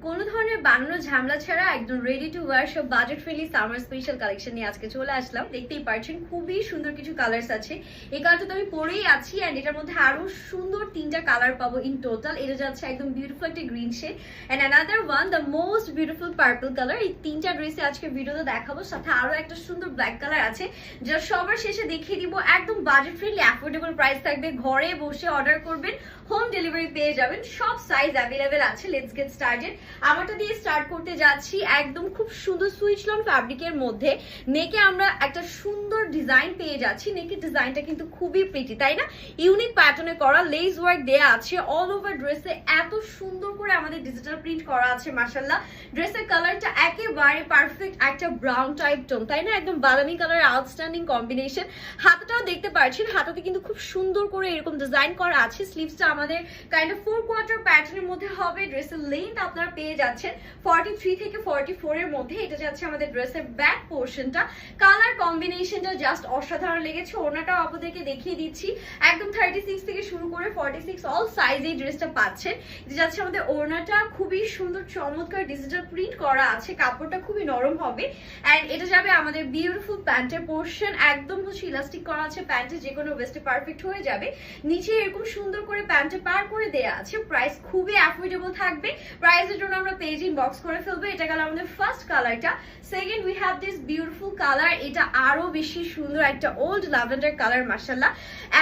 কোনো ধরনের বানানো ঝামেলা ছাড়া একদম রেডি টু ওয়্যার সব budget friendly summer special collection নিয়ে আজকে চলে আসলাম। দেখতেই পাচ্ছেন খুবই সুন্দর কিছু কালার্স আছে। এই কালারটা তো আমি পরেই আছি এন্ড এটার মধ্যে আরো সুন্দর তিনটা কালার পাবো ইন টোটাল। এটা যাচ্ছে একদম বিউটিফুল একটা green shade and another one the most beautiful purple colour. এই তিনটা ড্রেসে আজকে ভিডিওতে দেখাবো, সাথে আরো একটা সুন্দর ব্ল্যাক কালার আছে যা সবার শেষে দেখিয়ে দিব। একদম বাজেট ফ্রেন্ডলি অ্যাফোর্ডেবল প্রাইস থাকবে, ঘরে বসে অর্ডার করবেন হোম ডেলিভারি পেয়ে যাবেন, সব সাইজ অ্যাভেলেবেল আছে। Let's get started. আমারটা দিয়ে স্টার্ট করতে যাচ্ছি একদম খুব সুন্দর সুইচ লন ফ্যাব্রিকের মধ্যে। নেকে আমরা একটা সুন্দর ডিজাইন পেয়ে যাচ্ছি। নেকের ডিজাইনটা কিন্তু খুবই প্রিটি, তাই না? ইউনিক প্যাটার্নে করা লেস ওয়ার্ক দেয়া আছে অল ওভার ড্রেসে। এত সুন্দর করে আমাদের ডিজিটাল প্রিন্ট করা আছে মাশাআল্লাহ। ড্রেসের কালারটা একেবারে পারফেক্ট একটা ব্রাউন টাইপ টোন, তাই না? একদম বাদামি কালারের আউটস্ট্যান্ডিং কম্বিনেশন। হাতাটাও দেখতে পাচ্ছেন, হাতাতে কিন্তু খুব সুন্দর করে এরকম ডিজাইন করা আছে। স্লিভসটা আমাদের কাইন্ড অফ 4/4 প্যাটার্নের মধ্যে হবে। ড্রেসের লেন্থ আপনারা পেয়ে যাচ্ছেন 43 থেকে 44 এর মধ্যে। এটা যাচ্ছে আমাদের ড্রেসের ব্যাক পোর্শনটা। কালার কম্বিনেশনটা জাস্ট অসাধারণ লেগেছে। ওড়নাটাও আপনাদেরকে দেখিয়ে দিচ্ছি, একদম 36 থেকে শুরু করে 46 অল সাইজে এই ড্রেসটা পাচ্ছেন। এটা যাচ্ছে আমাদের ওড়নাটা, খুবই সুন্দর চমৎকার ডিজিটাল প্রিন্ট করা আছে। কাপড়টা খুবই নরম হবে এন্ড এটা যাবে আমাদের বিউটিফুল প্যান্টের পোর্শন। একদম হচ্ছে ইলাস্টিক করা আছে প্যান্টে, যে কোনো ওয়েস্টে পারফেক্ট হয়ে যাবে। নিচে এরকম সুন্দর করে প্যান্টে পার করে দেয়া আছে। প্রাইস খুবই অ্যাফোর্ডেবল থাকবে। প্রাইসের জন্য আমরা পেজ ইনবক্স করে ফেলবো। এটা গেল আমাদের ফার্স্ট কালারটা। Second we have this beautiful colour. এটা আরো বেশি সুন্দর একটা ওল্ড ল্যাভেন্ডার কালার মাশাআল্লাহ।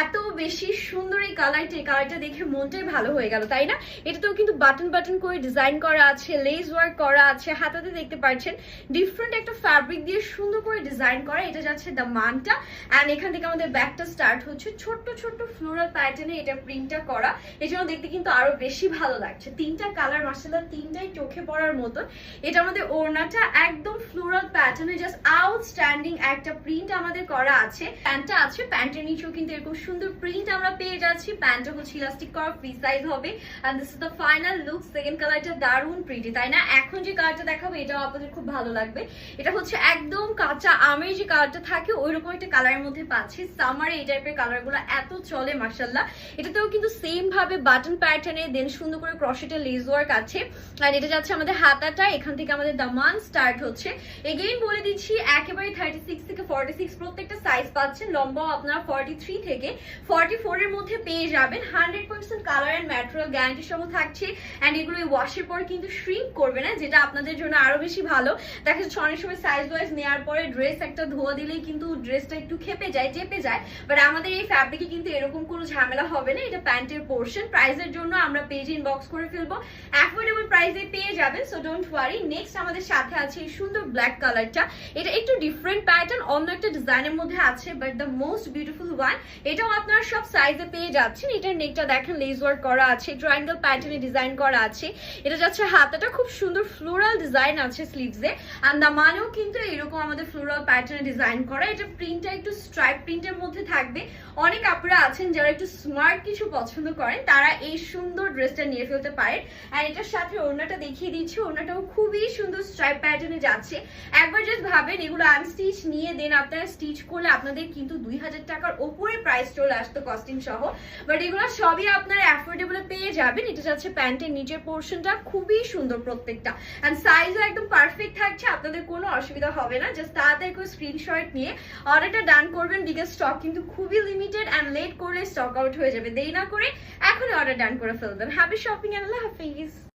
এত বেশি সুন্দর এই কালারটা, এই কালারটা দেখে মনটাই ভালো হয়ে গেল, তাই না? এটাতেও কিন্তু বাটন বাটন করে ডিজাইন করা আছে, লেস ওয়ার্ক করা আছে। হাতাতে দেখতে পাচ্ছেন ডিফারেন্ট একটা ফ্যাব্রিক দিয়ে সুন্দর করে ডিজাইন করা। এটা যাচ্ছে দামানটা এন্ড এখান থেকে আমাদের ব্যাকটা স্টার্ট হচ্ছে ছোট্ট ছোট্ট ফ্লোরাল প্যাটার্নে এটা প্রিন্টটা করা। এই জন্য দেখতে কিন্তু আরো বেশি ভালো লাগছে। তিনটা কালার মাশাআল্লাহ, তিনটাই চোখে পড়ার মতো। এটা আমাদের ওড়নাটা একদম ফ্লোরাল প্যাটার্নে জাস্ট আউটস্ট্যান্ডিং একটা প্রিন্ট আমাদের করা আছে। প্যান্টটা আছে, প্যান্টের নিচেও কিন্তু এরকম সুন্দর প্রিন্ট আমরা পেয়ে যাচ্ছি। প্যান্টটা হচ্ছে ইলাস্টিক করা, ফ্রি সাইজ হবে and this is the final look. Second কালারটা দারুন প্রিটি, তাই না? এখন যে কালারটা দেখাবো এটাও আপনাদের খুব ভালো লাগবে। এটা হচ্ছে একদম কাঁচা আমের যে কালারটা থাকে ওইরকম একটা কালারের মধ্যে পাচ্ছি। সামারে এই টাইপের কালারগুলো এত চলে মাশাআল্লাহ। এটাতেও কিন্তু সেম ভাবে বাটন প্যাটার্নে দেন সুন্দর করে ক্রশেটের লেস ওয়ার্ক আছে। আর এটা যাচ্ছে আমাদের হাতাটা, এখান থেকে আমাদের দামান স্টার্ট হচ্ছে। এগেইন বলে দিচ্ছি একেবারে 36 থেকে 46 প্রত্যেকটা সাইজ পাচ্ছেন। লম্বাও আপনারা 43 থেকে 44 এর মধ্যে পেয়ে যাবেন। 100% কালার এন্ড ম্যাটেরিয়াল গ্যারান্টি সহ থাকছে এন্ড এগুলো ওয়াশের পর কিন্তু শ্রিঙ্ক করবে না, যেটা আপনাদের জন্য আরো বেশি ভালো। দেখা যাচ্ছে অনেক সময় সাইজ ওয়াইজ নেওয়ার পরে ড্রেস একটা ধোয়া দিলেই কিন্তু ড্রেসটা একটু খেপে যায়, চেপে যায়। বাট আমাদের এই ফ্যাব্রিকে কিন্তু এরকম কোনো ঝামেলা হবে না। এটা প্যান্টের পোর্শন। প্রাইসের জন্য আমরা পেজ ইনবক্স করে ফেলবো, অ্যাফোর্ডেবল প্রাইসে পেয়ে যাবেন, সো ডোন্ট ওয়ারি। নেক্সট আমাদের সাথে আছে এই সুন্দর ব্ল্যাক কালারটা। এটা একটু ডিফারেন্ট প্যাটার্ন, অন্য একটা ডিজাইনের মধ্যে আছে, but the most beautiful one. এটাও আপনারা সব সাইজে পেয়ে যাচ্ছেন। এটার নেকটা দেখেন লেস ওয়ার্ক করা আছে, ট্রায়াঙ্গেল প্যাটার্নে ডিজাইন করা আছে। এটা যাচ্ছে হাতাটা, খুব সুন্দর ফ্লোরাল ডিজাইন আছে স্লিভসে আর দামানেও কিন্তু এরকম আমাদের ফ্লোরাল প্যাটার্নে ডিজাইন করা। এটা প্রিন্টটা একটু স্ট্রাইপ প্রিন্টের মধ্যে থাকবে। অনেক আপুরা আছেন যারা একটু স্মার্ট কিছু পছন্দ করেন, তারা এই সুন্দর ড্রেসটা নিয়ে ফেলতে পারেন। আর এটার সাথে ওড়নাটা দেখিয়ে দিচ্ছি। ওড়নাটাও খুবই সুন্দর স্ট্রাইপ প্যাটার্নে যাচ্ছে। একবার জাস্ট ভাবেন এগুলো আনস্টিচ নিয়ে দেন আপনারা স্টিচ করলে আপনাদের কিন্তু 2000 টাকার ওপরে প্রাইস চলে আসতো কস্টিং সহ। বাট এগুলো সবই আপনারা অ্যাফোর্ডেবলে পেয়ে যাবেন। এটা যাচ্ছে প্যান্টের নিচের পোর্শনটা, খুবই সুন্দর প্রত্যেকটা এন্ড সাইজও একদম পারফেক্ট থাকছে। আপনাদের কোনো অসুবিধা হবে না। জাস্ট তাড়াতাড়ি করে স্ক্রিনশট নিয়ে অর্ডারটা ডান করবেন, বিকজ স্টক কিন্তু খুবই লিমিটেড এন্ড লেট করলে স্টক আউট হয়ে যাবে। দেরি না করে এখনই অর্ডার ডান করে ফেলবেন। হ্যাপি শপিং এন্ড আল্লাহ হাফেজ।